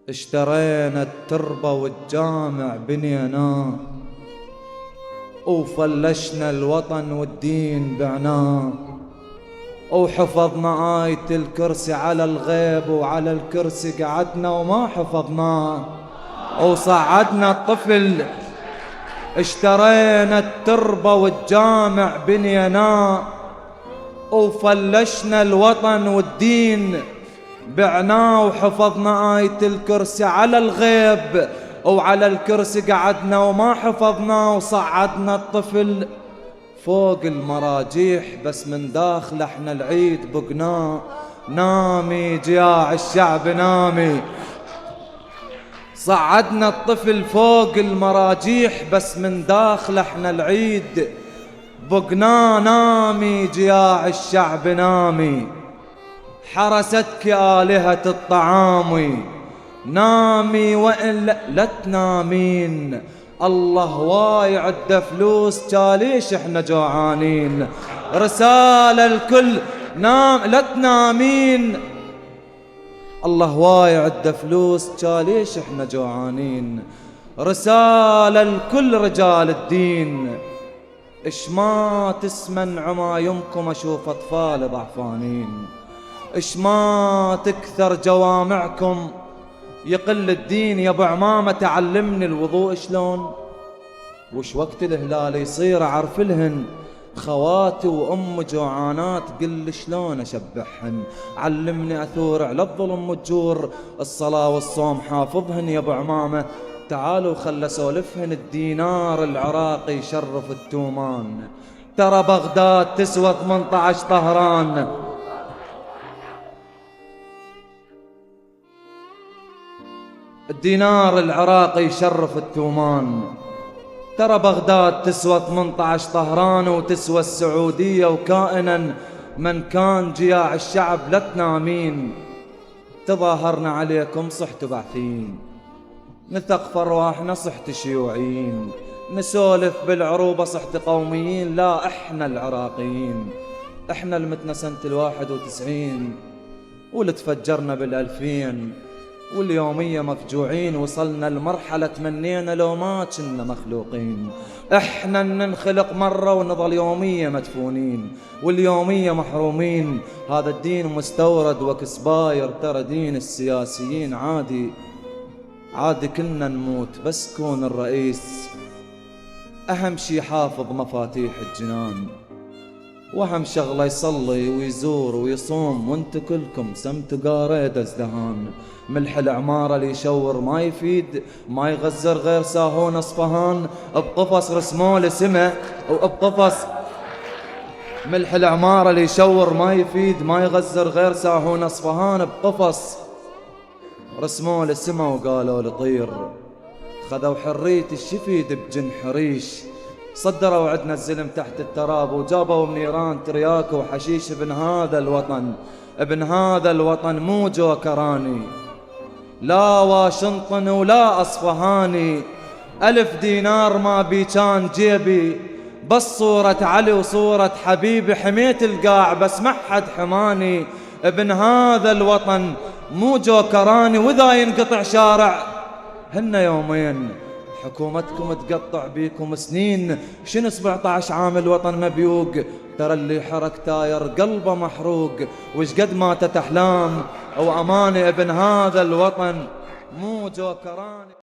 اشترينا التربة والجامع بنيناه، وفلشنا الوطن والدين بعناه، وحفظنا آية الكرسي على الغيب، وعلى الكرسي قعدنا وما حفظناه، وصعدنا الطفل. اشترينا التربة والجامع بنيناه، وفلشنا الوطن والدين بعناه، وحفظنا آية الكرسي على الغيب، وعلى الكرسي قعدنا وما حفظناه، وصعدنا الطفل فوق المراجيح، بس من داخل احنا العيد بقناه. نامي جياع الشعب نامي. صعدنا الطفل فوق المراجيح، بس من داخل احنا العيد بقناه. نامي جياع الشعب نامي، حرستك آلهة الطعام. نامي وإن لا تنامين، الله واي عده فلوس، جاليش احنا جوعانين. رسالة الكل نام لا تنامين، الله واي عده فلوس، جاليش احنا جوعانين. رسالة الكل رجال الدين، اش ما تسمن عمايمكم اشوف اطفال ضعفانين. اش ما تكثر جوامعكم يقل الدين. يا ابو عمامة تعلمني الوضوء شلون، وش وقت الهلال يصير اعرف لهن. خواتي وام جوعانات قل شلون اشبعهن. علمني اثور على الظلم والجور، الصلاة والصوم حافظهن يا ابو عمامة. تعالوا خل اسولفهن. الدينار العراقي يشرف التومان، ترى بغداد تسوى 18 طهران. الدينار العراقي يشرف التومان، ترى بغداد تسوى 18 طهران، وتسوى السعودية. وكائنا من كان جياع الشعب لا تنامين. تظاهرنا عليكم صحت بعثين، نثق فرواحنا صحت شيوعيين. نسولف بالعروبة صحت قوميين. لا احنا العراقيين، احنا المتنا سنة 91 واللي تفجرنا بال2000، واليومية مفجوعين. وصلنا لمرحلة تمنينا لو ما كنا مخلوقين. احنا ننخلق مرة ونظل يومية مدفونين، واليومية محرومين. هذا الدين مستورد وكسباير، ترى دين السياسيين عادي. عادي كنا نموت بس كون الرئيس. اهم شي حافظ مفاتيح الجنان، واهم شغله يصلي ويزور ويصوم. وانتو كلكم سمتوا قاريد ازدهان. ملح العمارة اللي يشور ما يفيد، ما يغزر غير ساهون اصفهان. بقفص رسموله سمه وبقفص. ملح العمارة اللي يشور ما يفيد، ما يغزر غير ساهون اصفهان. بقفص رسموله سمه وقالوا لطير. خذوا حرية الشفيد بجن حريش، صدروا عدنا الزلم تحت التراب، وجابوا من ايران ترياك وحشيش. ابن هذا الوطن، ابن هذا الوطن مو جوكراني، لا واشنطن ولا اصفهاني. 1000 دينار ما بي كان جيبي، بس صورة علي وصورة حبيبي. حميت القاع بس ما حد حماني. ابن هذا الوطن مو جوكراني، واذا ينقطع شارع هن يومين حكومتكم تقطع بيكم سنين. شنو 17 عام الوطن مبيوق، ترى اللي حرك تاير قلبه محروق. وش قد ماتت احلام واماني. ابن هذا الوطن مو جوكراني.